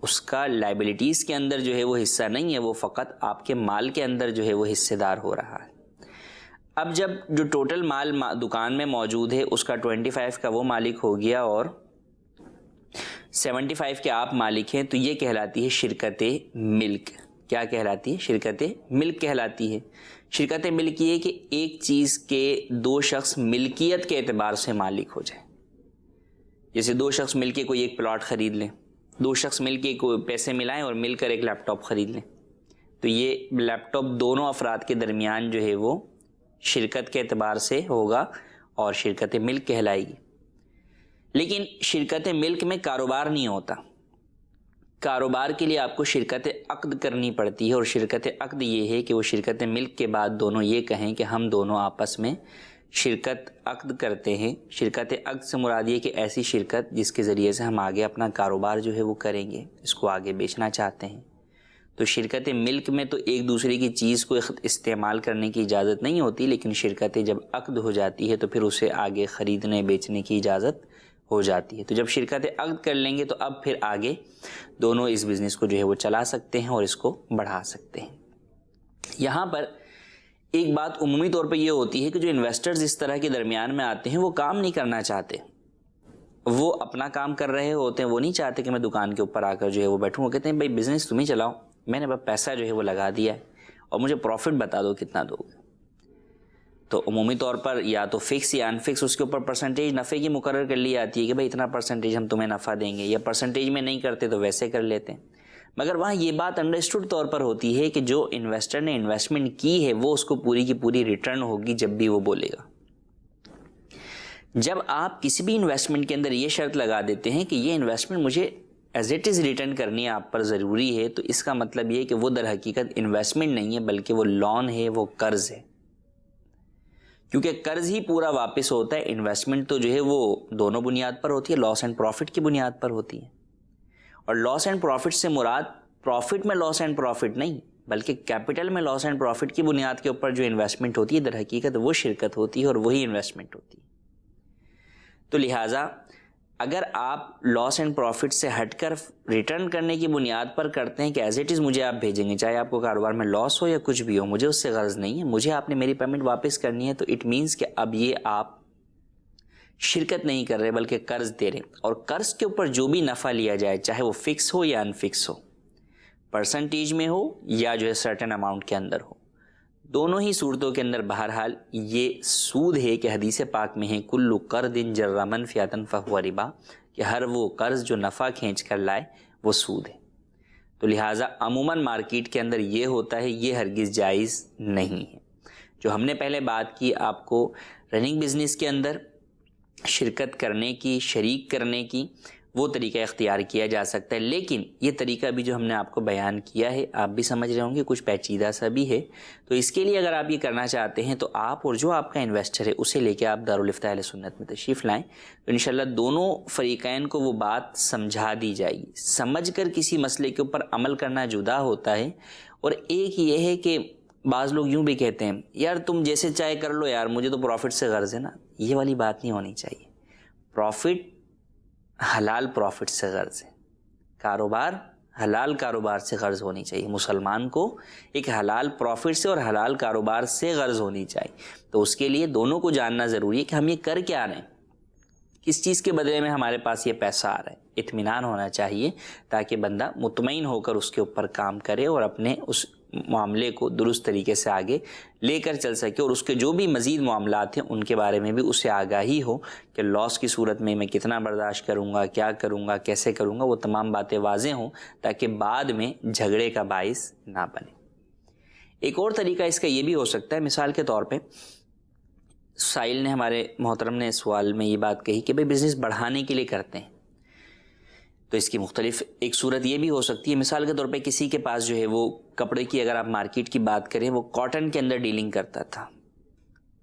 Speaker 2: اس کا لائبلٹیز کے اندر جو ہے وہ حصہ نہیں ہے، وہ فقط آپ کے مال کے اندر جو ہے وہ حصے دار ہو رہا ہے۔ اب جب جو ٹوٹل مال دکان میں موجود ہے اس کا 25 کا وہ مالک ہو گیا اور 75 کے آپ مالک ہیں، تو یہ کہلاتی ہے شرکت ملک۔ کیا کہلاتی ہے؟ شرکت ملک کہلاتی ہے۔ شرکت ملک یہ ہے کہ ایک چیز کے دو شخص ملکیت کے اعتبار سے مالک ہو جائے۔ جیسے دو شخص مل کے کوئی ایک پلاٹ خرید لیں، دو شخص مل کے کوئی پیسے ملائیں اور مل کر ایک لیپ ٹاپ خرید لیں، تو یہ لیپ ٹاپ دونوں افراد کے درمیان جو ہے وہ شرکت کے اعتبار سے ہوگا اور شرکت ملک کہلائے گی۔ لیکن شرکت ملک میں کاروبار نہیں ہوتا، کاروبار کے لیے آپ کو شرکت عقد کرنی پڑتی ہے، اور شرکت عقد یہ ہے کہ وہ شرکت ملک کے بعد دونوں یہ کہیں کہ ہم دونوں آپس میں شرکت عقد کرتے ہیں۔ شرکت عقد سے مراد یہ کہ ایسی شرکت جس کے ذریعے سے ہم آگے اپنا کاروبار جو ہے وہ کریں گے، اس کو آگے بیچنا چاہتے ہیں۔ تو شرکت ملک میں تو ایک دوسرے کی چیز کو استعمال کرنے کی اجازت نہیں ہوتی، لیکن شرکت جب عقد ہو جاتی ہے تو پھر اسے آگے خریدنے بیچنے کی اجازت ہو جاتی ہے۔ تو جب شرکت عقد کر لیں گے تو اب پھر آگے دونوں اس بزنس کو جو ہے وہ چلا سکتے ہیں اور اس کو بڑھا سکتے ہیں۔ یہاں پر ایک بات عمومی طور پہ یہ ہوتی ہے کہ جو انویسٹرز اس طرح کے درمیان میں آتے ہیں وہ کام نہیں کرنا چاہتے، وہ اپنا کام کر رہے ہوتے ہیں، وہ نہیں چاہتے کہ میں دکان کے اوپر آ کر جو ہے وہ بیٹھوں۔ وہ کہتے ہیں بھائی بزنس تم ہی چلاؤ، میں نے بس پیسہ جو ہے وہ لگا دیا ہے اور مجھے پروفٹ بتا دو کتنا دو گے۔ تو عمومی طور پر یا تو فکس یا ان فکس اس کے اوپر پرسنٹیج نفع کی مقرر کر لی جاتی ہے کہ بھائی اتنا پرسنٹیج ہم تمہیں نفع دیں گے، یا پرسنٹیج میں نہیں کرتے تو ویسے کر لیتے ہیں۔ مگر وہاں یہ بات انڈرسٹوڈ طور پر ہوتی ہے کہ جو انویسٹر نے انویسٹمنٹ کی ہے وہ اس کو پوری کی پوری ریٹرن ہوگی جب بھی وہ بولے گا۔ جب آپ کسی بھی انویسٹمنٹ کے اندر یہ شرط لگا دیتے ہیں کہ یہ انویسٹمنٹ مجھے ایز اٹ از ریٹرن کرنی ہے، آپ پر ضروری ہے، تو اس کا مطلب یہ کہ وہ در حقیقت انویسٹمنٹ نہیں ہے بلکہ وہ لون ہے، وہ قرض ہے، کیونکہ قرض ہی پورا واپس ہوتا ہے۔ انویسٹمنٹ تو جو ہے وہ دونوں بنیاد پر ہوتی ہے، لاس اینڈ پروفٹ کی بنیاد پر ہوتی ہے، اور لاس اینڈ پروفٹ سے مراد پروفٹ میں لاس اینڈ پروفٹ نہیں بلکہ کیپٹل میں لاس اینڈ پروفٹ کی بنیاد کے اوپر جو انویسٹمنٹ ہوتی ہے در حقیقت وہ شرکت ہوتی ہے اور وہی انویسٹمنٹ ہوتی ہے. تو لہٰذا اگر آپ لاس اینڈ پروفٹ سے ہٹ کر ریٹرن کرنے کی بنیاد پر کرتے ہیں کہ ایز اٹ از مجھے آپ بھیجیں گے, چاہے آپ کو کاروبار میں لاس ہو یا کچھ بھی ہو, مجھے اس سے غرض نہیں ہے, مجھے آپ نے میری پیمنٹ واپس کرنی ہے, تو اٹ مینس کہ اب یہ آپ شرکت نہیں کر رہے بلکہ قرض دے رہے ہیں. اور قرض کے اوپر جو بھی نفع لیا جائے چاہے وہ فکس ہو یا ان فکس ہو, پرسنٹیج میں ہو یا جو ہے سرٹن اماؤنٹ کے اندر ہو, دونوں ہی صورتوں کے اندر بہرحال یہ سود ہے کہ حدیث پاک میں ہے کل قرض جر منفعۃ فہو ربا, کہ ہر وہ قرض جو نفع کھینچ کر لائے وہ سود ہے. تو لہٰذا عموماً مارکیٹ کے اندر یہ ہوتا ہے, یہ ہرگز جائز نہیں ہے. جو ہم نے پہلے بات کی آپ کو رننگ بزنس کے اندر شرکت کرنے کی, شریک کرنے کی, وہ طریقہ اختیار کیا جا سکتا ہے, لیکن یہ طریقہ بھی جو ہم نے آپ کو بیان کیا ہے آپ بھی سمجھ رہے ہوں گے کچھ پیچیدہ سا بھی ہے. تو اس کے لیے اگر آپ یہ کرنا چاہتے ہیں تو آپ اور جو آپ کا انویسٹر ہے اسے لے کے آپ دارالفتاح اہل سنت میں تشریف لائیں, تو انشاءاللہ دونوں فریقین کو وہ بات سمجھا دی جائے گی. سمجھ کر کسی مسئلے کے اوپر عمل کرنا جدا ہوتا ہے, اور ایک یہ ہے کہ بعض لوگ یوں بھی کہتے ہیں یار تم جیسے چاہے کر لو یار, مجھے تو پروفٹ سے غرض ہے نا. یہ والی بات نہیں ہونی چاہیے. پروفٹ حلال پروفٹ سے غرض ہے, کاروبار حلال کاروبار سے غرض ہونی چاہیے. مسلمان کو ایک حلال پروفٹ سے اور حلال کاروبار سے غرض ہونی چاہیے. تو اس کے لیے دونوں کو جاننا ضروری ہے کہ ہم یہ کر کیا رہے ہیں, کس چیز کے بدلے میں ہمارے پاس یہ پیسہ آ رہا ہے. اطمینان ہونا چاہیے تاکہ بندہ مطمئن ہو کر اس کے اوپر کام کرے اور اپنے اس معاملے کو درست طریقے سے آگے لے کر چل سکے, اور اس کے جو بھی مزید معاملات ہیں ان کے بارے میں بھی اسے آگاہی ہو کہ لاس کی صورت میں میں کتنا برداشت کروں گا, کیا کروں گا, کیسے کروں گا, وہ تمام باتیں واضح ہوں تاکہ بعد میں جھگڑے کا باعث نہ بنے. ایک اور طریقہ اس کا یہ بھی ہو سکتا ہے, مثال کے طور پہ سائل نے, ہمارے محترم نے سوال میں یہ بات کہی کہ بھئی بزنس بڑھانے کے لیے کرتے ہیں, تو اس کی مختلف ایک صورت یہ بھی ہو سکتی ہے. مثال کے طور پہ کسی کے پاس جو ہے وہ کپڑے کی, اگر آپ مارکیٹ کی بات کریں, وہ کاٹن کے اندر ڈیلنگ کرتا تھا,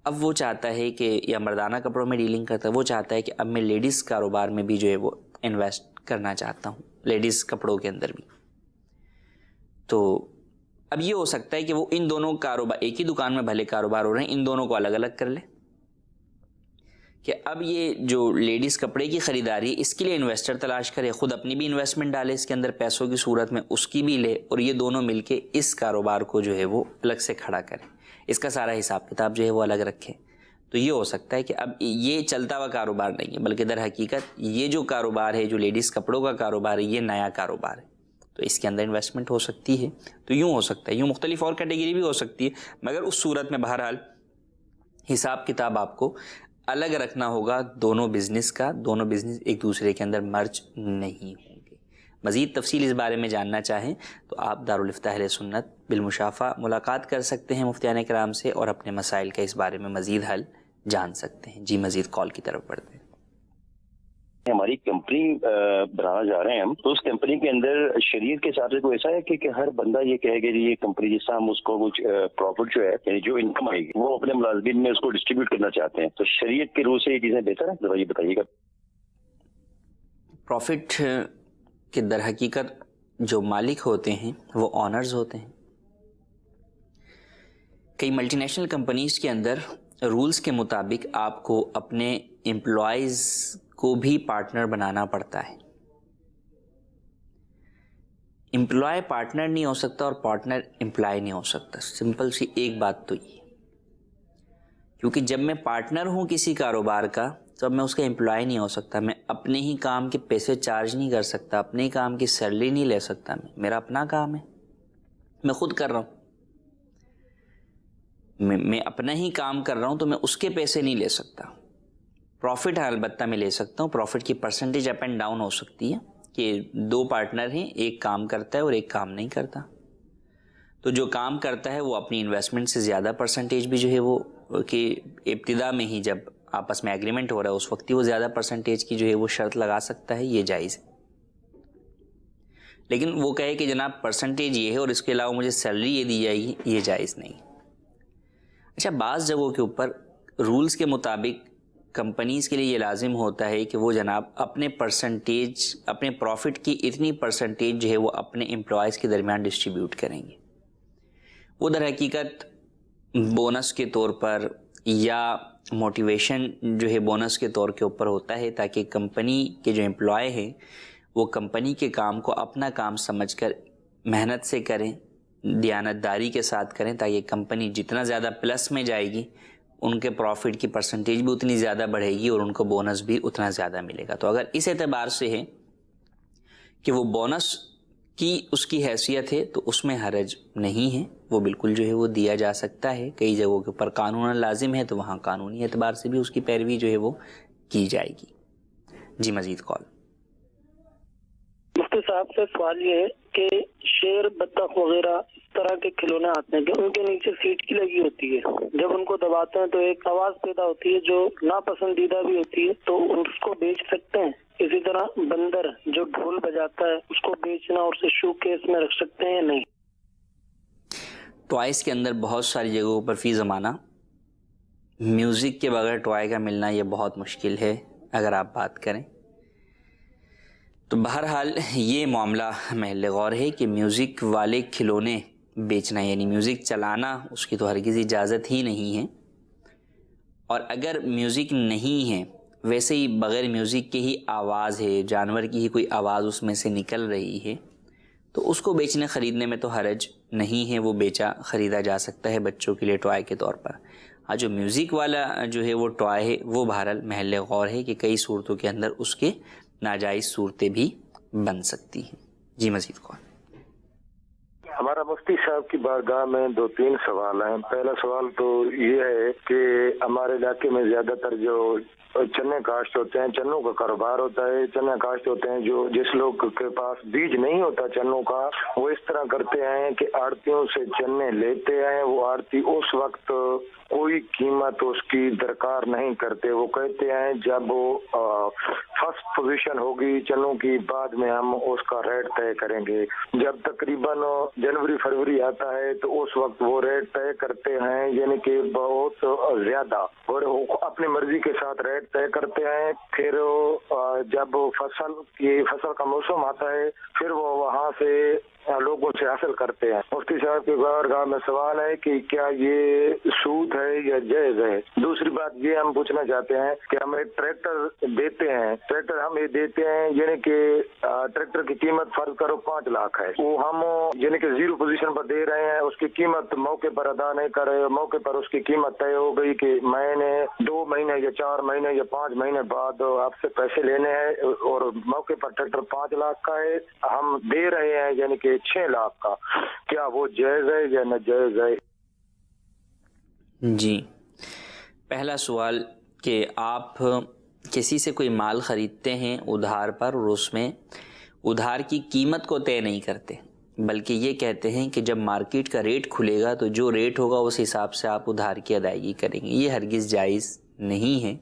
Speaker 2: اب وہ چاہتا ہے کہ, یا مردانہ کپڑوں میں ڈیلنگ کرتا ہے, وہ چاہتا ہے کہ اب میں لیڈیز کاروبار میں بھی جو ہے وہ انویسٹ کرنا چاہتا ہوں, لیڈیز کپڑوں کے اندر بھی. تو اب یہ ہو سکتا ہے کہ وہ ان دونوں کاروبار, ایک ہی دکان میں بھلے کاروبار ہو رہے ہیں, ان دونوں کو الگ الگ کر لے, کہ اب یہ جو لیڈیز کپڑے کی خریداری اس کے لیے انویسٹر تلاش کرے, خود اپنی بھی انویسٹمنٹ ڈالے اس کے اندر پیسوں کی صورت میں, اس کی بھی لے, اور یہ دونوں مل کے اس کاروبار کو جو ہے وہ الگ سے کھڑا کریں, اس کا سارا حساب کتاب جو ہے وہ الگ رکھیں. تو یہ ہو سکتا ہے کہ اب یہ چلتا ہوا کاروبار نہیں ہے بلکہ در حقیقت یہ جو کاروبار ہے, جو لیڈیز کپڑوں کا کاروبار ہے, یہ نیا کاروبار ہے, تو اس کے اندر انویسٹمنٹ ہو سکتی ہے. تو یوں ہو سکتا ہے, یوں مختلف اور کیٹیگری بھی ہو سکتی ہے, مگر اس صورت میں بہرحال حساب کتاب آپ کو الگ رکھنا ہوگا دونوں بزنس کا. دونوں بزنس ایک دوسرے کے اندر مرج نہیں ہوں گے. مزید تفصیل اس بارے میں جاننا چاہیں تو آپ دارالفتاح اہل سنت بالمشافہ ملاقات کر سکتے ہیں مفتیان کرام سے, اور اپنے مسائل کا اس بارے میں مزید حل جان سکتے ہیں. جی مزید کال کی طرف بڑھتے ہیں.
Speaker 5: ہماری کمپنی بنانا چاہ رہے ہیں ہم, تو اس کمپنی کے اندر شریعت کے حساب سے کوئی ایسا ہے کہ ہر بندہ یہ کہے کہ یہ کمپنی جس سے ہم اس کو کچھ پروفٹ جو ہے یعنی جو انکم آئے گی وہ اپنے ملازمین میں اس کو ڈسٹریبیوٹ کرنا چاہتے ہیں, تو شریعت کے روح سے یہ چیزیں بہتر ہیں؟ ذرا یہ بتائیے گا.
Speaker 2: پروفٹ کے در حقیقت جو مالک ہوتے ہیں وہ آنرز ہوتے ہیں. کئی ملٹی نیشنل کمپنیز کے اندر رولز کے مطابق آپ کو اپنے امپلائیز کو بھی پارٹنر بنانا پڑتا ہے. امپلائی پارٹنر نہیں ہو سکتا اور پارٹنر امپلائی نہیں ہو سکتا. سمپل سی ایک بات تو یہ, کیونکہ جب میں پارٹنر ہوں کسی کاروبار کا تو اب میں اس کا امپلائی نہیں ہو سکتا. میں اپنے ہی کام کے پیسے چارج نہیں کر سکتا, اپنے ہی کام کی سیلری نہیں لے سکتا. میرا اپنا کام ہے, میں خود کر رہا ہوں, میں اپنا ہی کام کر رہا ہوں, تو میں اس کے پیسے نہیں لے سکتا. پروفٹ البتہ میں لے سکتا ہوں. پروفٹ کی پرسنٹیج اپ اینڈ ڈاؤن ہو سکتی ہے کہ دو پارٹنر ہیں, ایک کام کرتا ہے اور ایک کام نہیں کرتا. تو جو کام کرتا ہے وہ اپنی انویسٹمنٹ سے زیادہ پرسنٹیج بھی جو ہے وہ کہ ابتدا میں ہی جب آپس میں ایگریمنٹ ہو رہا ہے اس وقت ہی وہ زیادہ پرسنٹیج کی جو ہے وہ شرط لگا سکتا ہے, یہ جائز ہے. لیکن وہ کہے کہ جناب پرسنٹیج یہ ہے اور اس کے علاوہ مجھے سیلری یہ دی جائے گی, یہ جائز نہیں. اچھا, بعض جگہوں کے اوپر رولز کے مطابق کمپنیز کے لیے یہ لازم ہوتا ہے کہ وہ جناب اپنے پرسنٹیج، اپنے پروفٹ کی اتنی پرسنٹیج جو ہے وہ اپنے امپلائیز کے درمیان ڈسٹریبیوٹ کریں گے. وہ در حقیقت بونس کے طور پر یا موٹیویشن جو ہے بونس کے طور کے اوپر ہوتا ہے، تاکہ کمپنی کے جو امپلائی ہیں وہ کمپنی کے کام کو اپنا کام سمجھ کر محنت سے کریں، دیانتداری کے ساتھ کریں، تاکہ کمپنی جتنا زیادہ پلس میں جائے گی ان کے پروفٹ کی پرسنٹیج بھی اتنی زیادہ بڑھے گی اور ان کو بونس بھی اتنا زیادہ ملے گا. تو اگر اس اعتبار سے ہے کہ وہ بونس کی اس کی حیثیت ہے تو اس میں حرج نہیں ہے، وہ بالکل جو ہے وہ دیا جا سکتا ہے. کئی جگہوں کے اوپر قانون لازم ہے تو وہاں قانونی اعتبار سے بھی اس کی پیروی جو ہے وہ کی جائے گی. جی مزید کال.
Speaker 6: مفتی صاحب سے سوال یہ ہے کہ شیر، بطخ وغیرہ اس طرح کے کھلونے آتے ہیں کہ ان کے نیچے سیٹ کی لگی ہوتی ہے، جب ان کو دباتے ہیں تو ایک آواز پیدا ہوتی ہے جو ناپسندیدہ بھی ہوتی ہے، تو اس کو بیچ سکتے ہیں؟ اسی طرح بندر جو ڈھول بجاتا ہے اس کو بیچنا اور اسے شو کیس میں رکھ سکتے ہیں یا نہیں؟
Speaker 2: ٹوائز کے اندر بہت ساری جگہوں پر فی زمانہ میوزک کے بغیر ٹوائے کا ملنا یہ بہت مشکل ہے اگر آپ بات کریں. تو بہرحال یہ معاملہ محل غور ہے کہ میوزک والے کھلونے بیچنا، یعنی میوزک چلانا، اس کی تو ہرگز اجازت ہی نہیں ہے. اور اگر میوزک نہیں ہے، ویسے ہی بغیر میوزک کے ہی آواز ہے، جانور کی ہی کوئی آواز اس میں سے نکل رہی ہے، تو اس کو بیچنے خریدنے میں تو حرج نہیں ہے، وہ بیچا خریدا جا سکتا ہے بچوں کے لیے ٹوائے کے طور پر. ہاں جو میوزک والا جو ہے وہ ٹوائے ہے وہ بہرحال محل غور ہے کہ کئی صورتوں کے اندر اس کے ناجائز صورتیں بھی بن سکتی ہیں. جی مزید کون.
Speaker 7: ہمارا مفتی صاحب کی بارگاہ میں 2-3 سوال ہیں. پہلا سوال تو یہ ہے کہ ہمارے علاقے میں زیادہ تر جو چنے کاشت ہوتے ہیں، چنوں کا کاروبار ہوتا ہے، چنے کاشت ہوتے ہیں، جو جس لوگ کے پاس بیج نہیں ہوتا چنوں کا، وہ اس طرح کرتے ہیں کہ آڑتیوں سے چنے لیتے ہیں. وہ آڑتی اس وقت کوئی قیمت اس کی درکار نہیں کرتے، وہ کہتے ہیں جب وہ فرسٹ پوزیشن ہوگی چنوں کی، بعد میں ہم اس کا ریٹ طے کریں گے. جب تقریباً جنوری فروری آتا ہے تو اس وقت وہ ریٹ طے کرتے ہیں، یعنی کہ بہت زیادہ، اور اپنی مرضی کے ساتھ ریٹ طے کرتے ہیں. پھر جب فصل کا موسم آتا ہے پھر وہ وہاں سے لوگوں سے حاصل کرتے ہیں. مفتی صاحب کی بارگاہ میں سوال ہے کہ کیا یہ سود ہے یا جائز ہے؟ دوسری بات یہ ہم پوچھنا چاہتے ہیں کہ ہم ایک ٹریکٹر دیتے ہیں، ٹریکٹر ہم یہ دیتے ہیں، یعنی کہ ٹریکٹر کی قیمت فرض کرو 5 لاکھ ہے، وہ ہم یعنی کہ 0 پوزیشن پر دے رہے ہیں، اس کی قیمت موقع پر ادا نہیں کر رہے، موقع پر اس کی قیمت طے ہو گئی کہ میں نے 2 مہینے یا 4 مہینے یا 5 مہینے بعد آپ سے پیسے لینے ہیں، اور موقع پر ٹریکٹر 5 لاکھ کا ہے، ہم دے رہے ہیں یعنی کہ 6 لاکھ کا، کیا وہ جائز ہے یا ناجائز ہے؟
Speaker 2: جی پہلا سوال کہ آپ کسی سے کوئی مال خریدتے ہیں ادھار پر اور اس میں ادھار کی قیمت کو طے نہیں کرتے، بلکہ یہ کہتے ہیں کہ جب مارکیٹ کا ریٹ کھلے گا تو جو ریٹ ہوگا اس حساب سے آپ ادھار کی ادائیگی کریں گے، یہ ہرگز جائز نہیں ہے.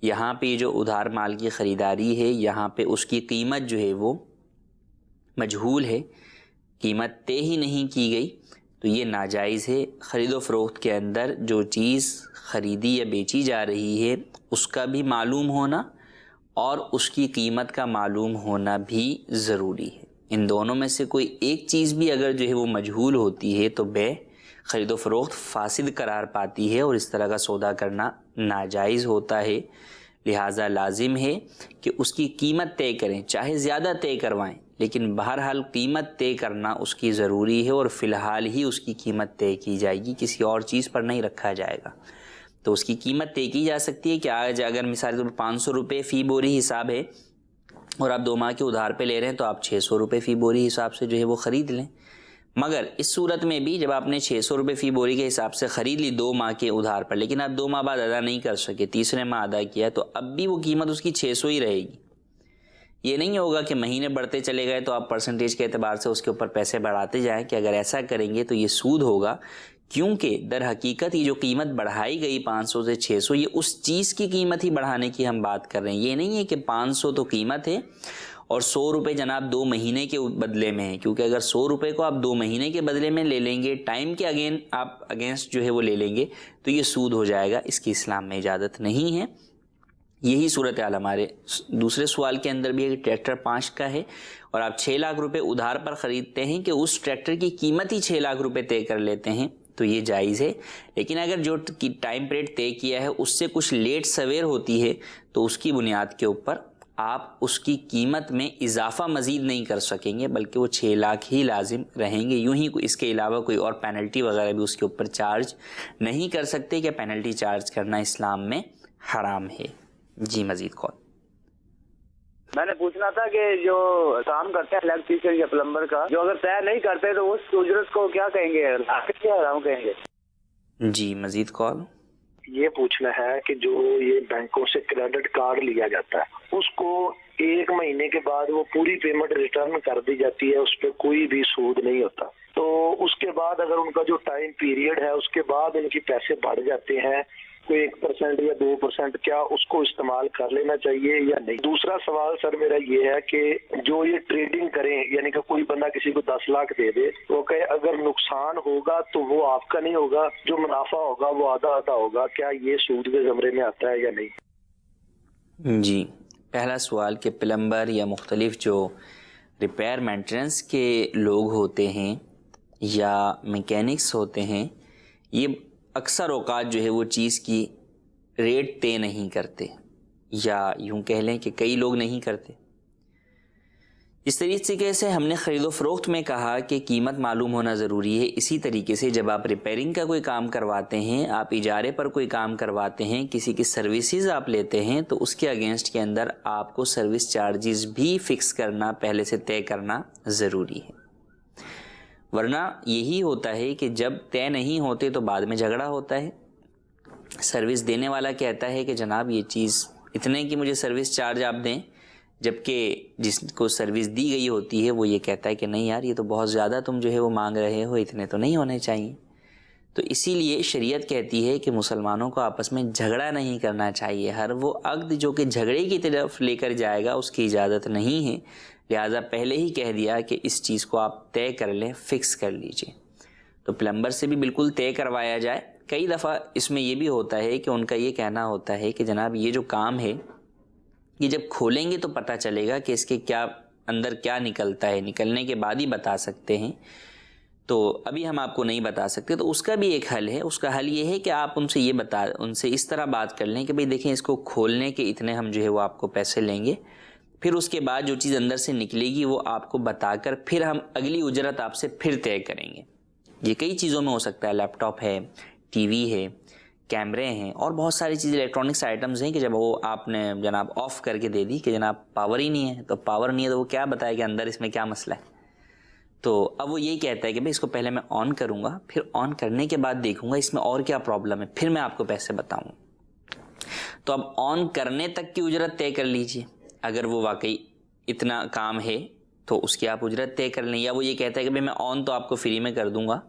Speaker 2: یہاں پہ جو ادھار مال کی خریداری ہے یہاں پہ اس کی قیمت جو ہے وہ مجہول ہے، قیمت طے ہی نہیں کی گئی، تو یہ ناجائز ہے. خرید و فروخت کے اندر جو چیز خریدی یا بیچی جا رہی ہے اس کا بھی معلوم ہونا اور اس کی قیمت کا معلوم ہونا بھی ضروری ہے. ان دونوں میں سے کوئی ایک چیز بھی اگر جو ہے وہ مجہول ہوتی ہے تو بے خرید و فروخت فاسد قرار پاتی ہے اور اس طرح کا سودا کرنا ناجائز ہوتا ہے. لہٰذا لازم ہے کہ اس کی قیمت طے کریں، چاہے زیادہ طے کروائیں لیکن بہرحال قیمت طے کرنا اس کی ضروری ہے، اور فی الحال ہی اس کی قیمت طے کی جائے گی، کسی اور چیز پر نہیں رکھا جائے گا. تو اس کی قیمت طے کی جا سکتی ہے کہ آج اگر مثال کے طور پر 500 روپے فی بوری حساب ہے اور آپ 2 ماہ کے ادھار پہ لے رہے ہیں تو آپ 600 روپے فی بوری حساب سے جو ہے وہ خرید لیں. مگر اس صورت میں بھی جب آپ نے 600 روپے فی بوری کے حساب سے خرید لی 2 ماہ کے ادھار پر، لیکن آپ 2 ماہ بعد ادا نہیں کر سکے، تیسرے ماہ ادا کیا، تو اب بھی وہ قیمت اس کی 600 ہی رہے گی. یہ نہیں ہوگا کہ مہینے بڑھتے چلے گئے تو آپ پرسنٹیج کے اعتبار سے اس کے اوپر پیسے بڑھاتے جائیں، کہ اگر ایسا کریں گے تو یہ سود ہوگا. کیونکہ در حقیقت یہ جو قیمت بڑھائی گئی 500 سے 600، یہ اس چیز کی قیمت ہی بڑھانے کی ہم بات کر رہے ہیں. یہ نہیں ہے کہ 500 تو قیمت ہے اور 100 روپے جناب 2 مہینے کے بدلے میں ہے، کیونکہ اگر 100 روپے کو آپ 2 مہینے کے بدلے میں لے لیں گے، ٹائم کے اگینسٹ جو ہے وہ لے لیں گے، تو یہ سود ہو جائے گا. اس کی اسلام میں اجازت نہیں ہے. یہی صورتحال ہمارے دوسرے سوال کے اندر بھی ہے کہ ٹریکٹر 5 کا ہے اور آپ 6 لاکھ روپے ادھار پر خریدتے ہیں کہ اس ٹریکٹر کی قیمت ہی 6 لاکھ روپے طے کر لیتے ہیں تو یہ جائز ہے. لیکن اگر جو ٹائم پیریڈ طے کیا ہے اس سے کچھ لیٹ سویر ہوتی ہے تو اس کی بنیاد کے اوپر آپ اس کی قیمت میں اضافہ مزید نہیں کر سکیں گے بلکہ وہ 6 لاکھ ہی لازم رہیں گے. یوں ہی اس کے علاوہ کوئی اور پینلٹی وغیرہ بھی اس کے اوپر چارج نہیں کر سکتے کہ پینلٹی چارج کرنا اسلام میں حرام ہے. جی مزید کال.
Speaker 8: میں نے پوچھنا تھا کہ جو کام کرتے ہیں الیکٹریشین یا پلمبر کا جو اگر طے نہیں کرتے تو اس اجرت کو کیا کہیں گے, کیا حرام کہیں گے؟
Speaker 2: جی مزید کال.
Speaker 7: یہ پوچھنا ہے کہ جو یہ بینکوں سے کریڈٹ کارڈ لیا جاتا ہے اس کو 1 مہینے کے بعد وہ پوری پیمنٹ ریٹرن کر دی جاتی ہے, اس پہ کوئی بھی سود نہیں ہوتا, تو اس کے بعد اگر ان کا جو ٹائم پیریڈ ہے اس کے بعد ان کی پیسے بڑھ جاتے ہیں کوئی 1% یا 2%, کیا اس کو استعمال کر لینا چاہیے یا نہیں؟ دوسرا سوال سر میرا یہ ہے کہ جو یہ ٹریڈنگ کریں یعنی کہ کوئی بندہ کسی کو 10 لاکھ دے دے وہ کہے اگر نقصان ہوگا تو وہ آپ کا نہیں ہوگا, جو منافع ہوگا وہ آدھا آدھا ہوگا, کیا یہ سود کے زمرے میں آتا ہے یا نہیں؟
Speaker 2: جی پہلا سوال کہ پلمبر یا مختلف جو ریپیئر مینٹیننس کے لوگ ہوتے ہیں یا میکینکس ہوتے ہیں یہ اکثر اوقات جو ہے وہ چیز کی ریٹ طے نہیں کرتے, یا یوں کہہ لیں کہ کئی لوگ نہیں کرتے. اس طریقے سے ہم نے خرید و فروخت میں کہا کہ قیمت معلوم ہونا ضروری ہے, اسی طریقے سے جب آپ ریپیئرنگ کا کوئی کام کرواتے ہیں, آپ اجارے پر کوئی کام کرواتے ہیں, کسی کی سروسز آپ لیتے ہیں تو اس کے اگینسٹ کے اندر آپ کو سروس چارجز بھی فکس کرنا, پہلے سے طے کرنا ضروری ہے. ورنہ یہی ہوتا ہے کہ جب طے نہیں ہوتے تو بعد میں جھگڑا ہوتا ہے. سروس دینے والا کہتا ہے کہ جناب یہ چیز اتنے کی مجھے سروس چارج آپ دیں, جبکہ جس کو سروس دی گئی ہوتی ہے وہ یہ کہتا ہے کہ نہیں یار یہ تو بہت زیادہ تم جو ہے وہ مانگ رہے ہو, اتنے تو نہیں ہونے چاہیے. تو اسی لیے شریعت کہتی ہے کہ مسلمانوں کو آپس میں جھگڑا نہیں کرنا چاہیے. ہر وہ عقد جو کہ جھگڑے کی طرف لے کر جائے گا اس کی اجازت نہیں ہے, لہٰذا پہلے ہی کہہ دیا کہ اس چیز کو آپ طے کر لیں, فکس کر لیجئے. تو پلمبر سے بھی بالکل طے کروایا جائے. کئی دفعہ اس میں یہ بھی ہوتا ہے کہ ان کا یہ کہنا ہوتا ہے کہ جناب یہ جو کام ہے یہ جب کھولیں گے تو پتہ چلے گا کہ اس کے کیا اندر کیا نکلتا ہے, نکلنے کے بعد ہی بتا سکتے ہیں, تو ابھی ہم آپ کو نہیں بتا سکتے. تو اس کا بھی ایک حل ہے. اس کا حل یہ ہے کہ آپ ان سے اس طرح بات کر لیں کہ بھئی دیکھیں اس کو کھولنے کے اتنے ہم جو ہے وہ آپ کو پیسے لیں گے, پھر اس کے بعد جو چیز اندر سے نکلے گی وہ آپ کو بتا کر پھر ہم اگلی اجرت آپ سے پھر طے کریں گے. یہ کئی چیزوں میں ہو سکتا ہے, لیپ ٹاپ ہے, ٹی وی ہے, کیمرے ہیں اور بہت ساری چیزیں الیکٹرانکس آئٹمز ہیں کہ جب وہ آپ نے جناب آف کر کے دے دی کہ جناب پاور ہی نہیں ہے, تو پاور نہیں ہے تو وہ کیا بتائے کہ اندر اس میں کیا مسئلہ ہے. تو اب وہ یہی کہتا ہے کہ بھئی اس کو پہلے میں آن کروں گا, پھر آن کرنے کے بعد دیکھوں گا اس میں اور کیا پرابلم ہے, پھر میں آپ کو پیسے بتاؤں. تو اب آن کرنے تک کی اجرت طے کر لیجئے. اگر وہ واقعی اتنا کام ہے تو اس کی آپ اجرت طے کر لیں, یا وہ یہ کہتا ہے کہ بھئی میں آن تو آپ کو فری میں کر دوں گا,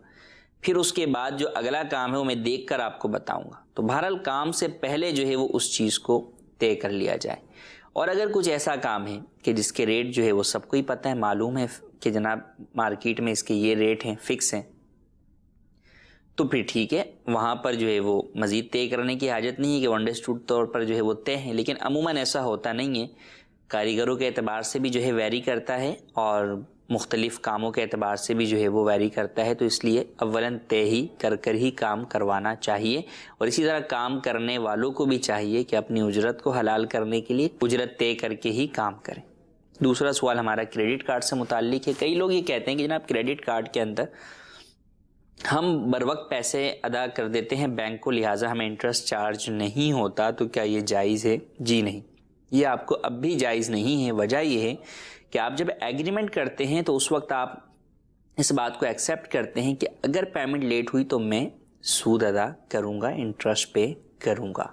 Speaker 2: پھر اس کے بعد جو اگلا کام ہے وہ میں دیکھ کر آپ کو بتاؤں گا. تو بہرحال کام سے پہلے جو ہے وہ اس چیز کو طے کر لیا جائے. اور اگر کچھ ایسا کام ہے کہ جس کے ریٹ جو ہے وہ سب کو ہی پتہ ہے, معلوم ہے کہ جناب مارکیٹ میں اس کے یہ ریٹ ہیں, فکس ہیں, تو پھر ٹھیک ہے, وہاں پر جو ہے وہ مزید طے کرنے کی حاجت نہیں ہے کہ انڈرسٹوڈ طور پر جو ہے وہ طے ہیں. لیکن عموماً ایسا ہوتا نہیں ہے, کاریگروں کے اعتبار سے بھی جو ہے ویری کرتا ہے اور مختلف کاموں کے اعتبار سے بھی جو ہے وہ ویری کرتا ہے. تو اس لیے اولاً طے ہی کر ہی کام کروانا چاہیے, اور اسی طرح کام کرنے والوں کو بھی چاہیے کہ اپنی اجرت کو حلال کرنے کے لیے اجرت طے کر کے ہی کام کریں. دوسرا سوال ہمارا کریڈٹ کارڈ سے متعلق ہے. کئی لوگ یہ کہتے ہیں کہ جناب کریڈٹ کارڈ کے اندر ہم بر وقت پیسے ادا کر دیتے ہیں بینک کو, لہٰذا ہمیں انٹرسٹ چارج نہیں ہوتا, تو کیا یہ جائز ہے؟ جی نہیں, یہ آپ کو اب بھی جائز نہیں ہے. وجہ یہ ہے کہ آپ جب ایگریمنٹ کرتے ہیں تو اس وقت آپ اس بات کو ایکسیپٹ کرتے ہیں کہ اگر پیمنٹ لیٹ ہوئی تو میں سود ادا کروں گا, انٹرسٹ پے کروں گا.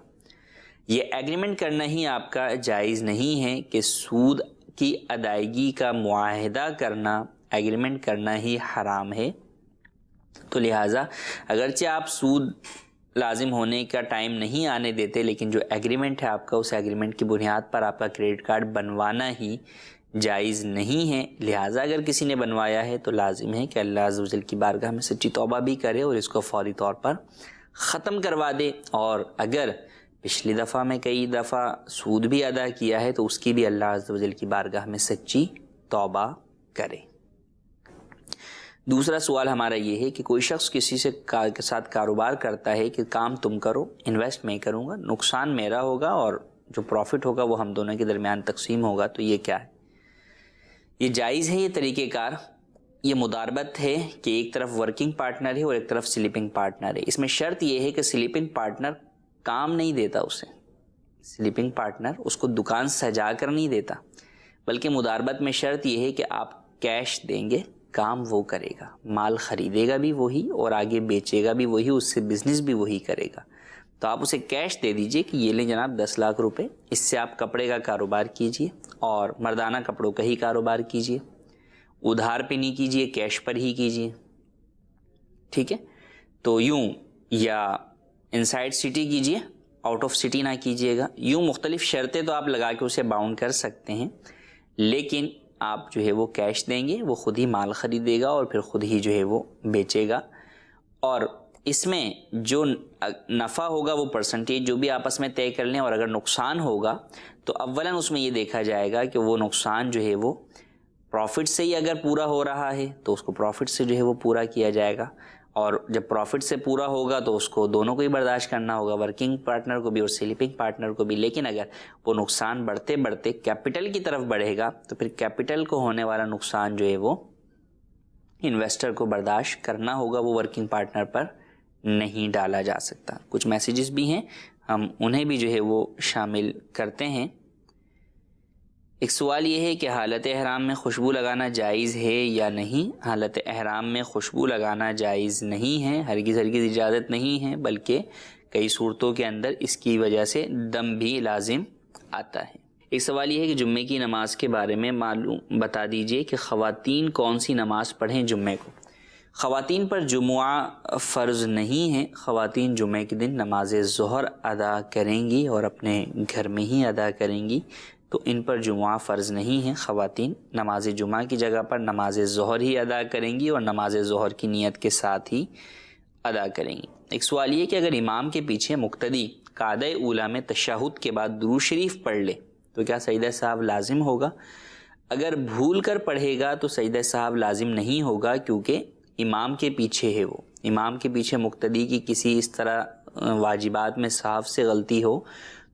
Speaker 2: یہ ایگریمنٹ کرنا ہی آپ کا جائز نہیں ہے کہ سود کی ادائیگی کا معاہدہ کرنا, ایگریمنٹ کرنا ہی حرام ہے. تو لہٰذا اگرچہ آپ سود لازم ہونے کا ٹائم نہیں آنے دیتے, لیکن جو ایگریمنٹ ہے آپ کا, اس ایگریمنٹ کی بنیاد پر آپ کا کریڈٹ کارڈ بنوانا ہی جائز نہیں ہے. لہٰذا اگر کسی نے بنوایا ہے تو لازم ہے کہ اللہ عز و جل کی بارگاہ میں سچی توبہ بھی کرے اور اس کو فوری طور پر ختم کروا دے. اور اگر پچھلی دفعہ میں کئی دفعہ سود بھی ادا کیا ہے تو اس کی بھی اللہ عز و جل کی بارگاہ میں سچی توبہ کرے۔ دوسرا سوال ہمارا یہ ہے کہ کوئی شخص کسی کے ساتھ کاروبار کرتا ہے کہ کام تم کرو، انویسٹ میں کروں گا، نقصان میرا ہوگا اور جو پروفٹ ہوگا وہ ہم دونوں کے درمیان تقسیم ہوگا، تو یہ کیا ہے؟ یہ جائز ہے یہ طریقہ کار؟ یہ مداربت ہے کہ ایک طرف ورکنگ پارٹنر ہے اور ایک طرف سلیپنگ پارٹنر ہے۔ اس میں شرط یہ ہے کہ سلیپنگ پارٹنر کام نہیں دیتا اسے، سلیپنگ پارٹنر اس کو دکان سجا کر نہیں دیتا، بلکہ مداربت میں شرط یہ ہے کہ آپ کیش دیں گے، کام وہ کرے گا، مال خریدے گا بھی وہی اور آگے بیچے گا بھی وہی، اس سے بزنس بھی وہی کرے گا۔ تو آپ اسے کیش دے دیجئے کہ یہ لیں جناب 10 لاکھ روپے، اس سے آپ کپڑے کا کاروبار کیجئے اور مردانہ کپڑوں کا ہی کاروبار کیجئے، ادھار پہ نہیں کیجئے، کیش پر ہی کیجئے، ٹھیک ہے؟ تو یوں یا انسائڈ سٹی کیجئے، آؤٹ آف سٹی نہ کیجئے گا، یوں مختلف شرطیں تو آپ لگا کے اسے باؤنڈ کر سکتے ہیں، لیکن آپ جو ہے وہ کیش دیں گے، وہ خود ہی مال خریدے گا اور پھر خود ہی جو ہے وہ بیچے گا، اور اس میں جو نفع ہوگا وہ پرسنٹیج جو بھی آپس میں طے کر لیں، اور اگر نقصان ہوگا تو اولاً اس میں یہ دیکھا جائے گا کہ وہ نقصان جو ہے وہ پروفٹ سے ہی اگر پورا ہو رہا ہے تو اس کو پروفٹ سے جو ہے وہ پورا کیا جائے گا، اور جب پروفٹ سے پورا ہوگا تو اس کو دونوں کو ہی برداشت کرنا ہوگا، ورکنگ پارٹنر کو بھی اور سلیپنگ پارٹنر کو بھی۔ لیکن اگر وہ نقصان بڑھتے بڑھتے کیپٹل کی طرف بڑھے گا تو پھر کیپٹل کو ہونے والا نقصان جو ہے وہ انویسٹر کو برداشت کرنا ہوگا، وہ ورکنگ پارٹنر پر نہیں ڈالا جا سکتا۔ کچھ میسیجز بھی ہیں، ہم انہیں بھی جو ہے وہ شامل کرتے ہیں۔ ایک سوال یہ ہے کہ حالت احرام میں خوشبو لگانا جائز ہے یا نہیں؟ حالت احرام میں خوشبو لگانا جائز نہیں ہے، ہرگز اجازت نہیں ہے، بلکہ کئی صورتوں کے اندر اس کی وجہ سے دم بھی لازم آتا ہے۔ ایک سوال یہ ہے کہ جمعے کی نماز کے بارے میں معلوم بتا دیجئے کہ خواتین کون سی نماز پڑھیں جمعے کو؟ خواتین پر جمعہ فرض نہیں ہے، خواتین جمعے کے دن نماز ظہر ادا کریں گی اور اپنے گھر میں ہی ادا کریں گی، تو ان پر جمعہ فرض نہیں ہے۔ خواتین نماز جمعہ کی جگہ پر نماز ظہر ہی ادا کریں گی اور نماز ظہر کی نیت کے ساتھ ہی ادا کریں گی۔ ایک سوال یہ کہ اگر امام کے پیچھے مقتدی قعدہ اولیٰ میں تشہد کے بعد درود شریف پڑھ لے تو کیا سجدہ سہو لازم ہوگا؟ اگر بھول کر پڑھے گا تو سجدہ سہو لازم نہیں ہوگا، کیونکہ امام کے پیچھے ہے، وہ امام کے پیچھے مقتدی کی کسی اس طرح واجبات میں سہو سے غلطی ہو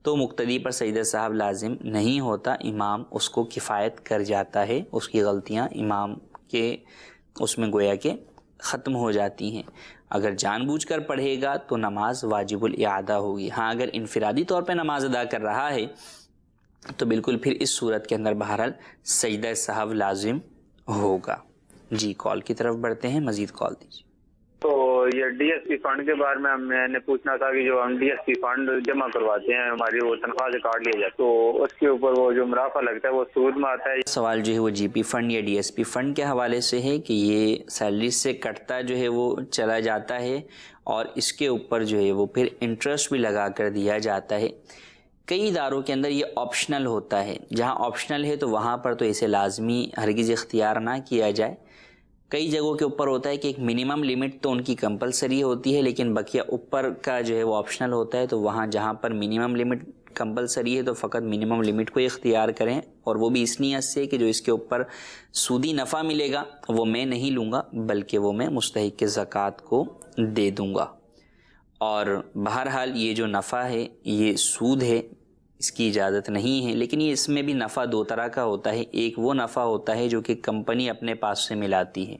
Speaker 2: تو مقتدی پر سجدہ سہو لازم نہیں ہوتا، امام اس کو کفایت کر جاتا ہے، اس کی غلطیاں امام کے اس میں گویا کہ ختم ہو جاتی ہیں۔ اگر جان بوجھ کر پڑھے گا تو نماز واجب الاعادہ ہوگی۔ ہاں اگر انفرادی طور پہ نماز ادا کر رہا ہے تو بالکل پھر اس صورت کے اندر بہرحال سجدہ سہو لازم ہوگا۔ جی کال کی طرف بڑھتے ہیں، مزید کال دیجیے۔
Speaker 8: تو یہ ڈی ایس پی فنڈ کے بارے میں میں نے پوچھنا تھا کہ جو ہم ڈی ایس پی فنڈ جمع کرواتے ہیں، ہماری وہ تنخواہ سے کاٹ لیا جاتا، تو اس کے اوپر وہ جو منافع لگتا ہے وہ سود میں آتا ہے؟
Speaker 2: سوال جو ہے وہ جی پی فنڈ یا ڈی ایس پی فنڈ کے حوالے سے ہے کہ یہ سیلری سے کٹتا جو ہے وہ چلا جاتا ہے اور اس کے اوپر جو ہے وہ پھر انٹرسٹ بھی لگا کر دیا جاتا ہے۔ کئی اداروں کے اندر یہ آپشنل ہوتا ہے، جہاں آپشنل ہے تو وہاں پر تو اسے لازمی ہرگز اختیار نہ کیا جائے۔ کئی جگہوں کے اوپر ہوتا ہے کہ ایک منیمم لمٹ تو ان کی کمپلسری ہوتی ہے، لیکن بقیہ اوپر کا جو ہے وہ آپشنل ہوتا ہے، تو وہاں جہاں پر منیمم لمٹ کمپلسری ہے تو فقط منیمم لمٹ کو اختیار کریں، اور وہ بھی اس نیت سے کہ جو اس کے اوپر سودی نفع ملے گا وہ میں نہیں لوں گا، بلکہ وہ میں مستحق زکوٰۃ کو دے دوں گا۔ اور بہرحال یہ جو نفع ہے یہ سود ہے، اس کی اجازت نہیں ہے، لیکن یہ اس میں بھی نفع دو طرح کا ہوتا ہے۔ ایک وہ نفع ہوتا ہے جو کہ کمپنی اپنے پاس سے ملاتی ہے،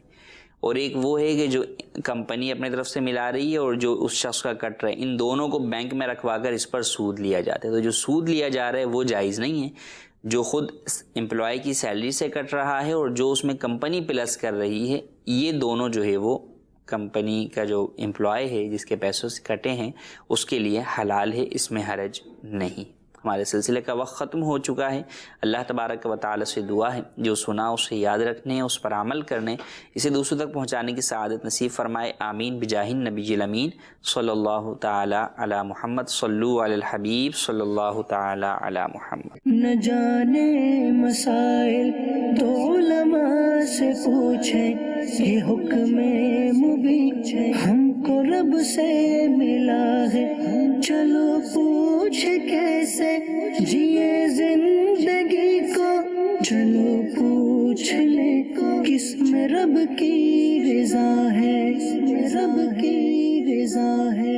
Speaker 2: اور ایک وہ ہے کہ جو کمپنی اپنے طرف سے ملا رہی ہے اور جو اس شخص کا کٹ رہا ہے، ان دونوں کو بینک میں رکھوا کر اس پر سود لیا جاتا ہے۔ تو جو سود لیا جا رہا ہے وہ جائز نہیں ہے، جو خود امپلائی کی سیلری سے کٹ رہا ہے اور جو اس میں کمپنی پلس کر رہی ہے، یہ دونوں جو ہے وہ کمپنی کا جو امپلائی ہے جس کے پیسوں سے کٹے ہیں اس کے لیے حلال ہے، اس میں حرج نہیں۔ ہمارے سلسلے کا وقت ختم ہو چکا ہے۔ اللہ تبارک و تعالی سے دعا ہے جو سنا اسے یاد رکھنے، اس پر عمل کرنے، اسے دوسروں تک پہنچانے کی سعادت نصیب فرمائے، آمین بجاہ النبی الامین صلی اللہ تعالی علی محمد۔ صلو علی الحبیب صلی اللہ تعالی علی محمد۔
Speaker 1: نہ جانے مسائل تو علماء سے پوچھیں، یہ حکم مبین ہم کو رب سے ملا ہے، چلو پوچھ کیسے جیے زندگی کو، چلو پوچھ لے کس میں رب کی رضا ہے، رب کی رضا ہے۔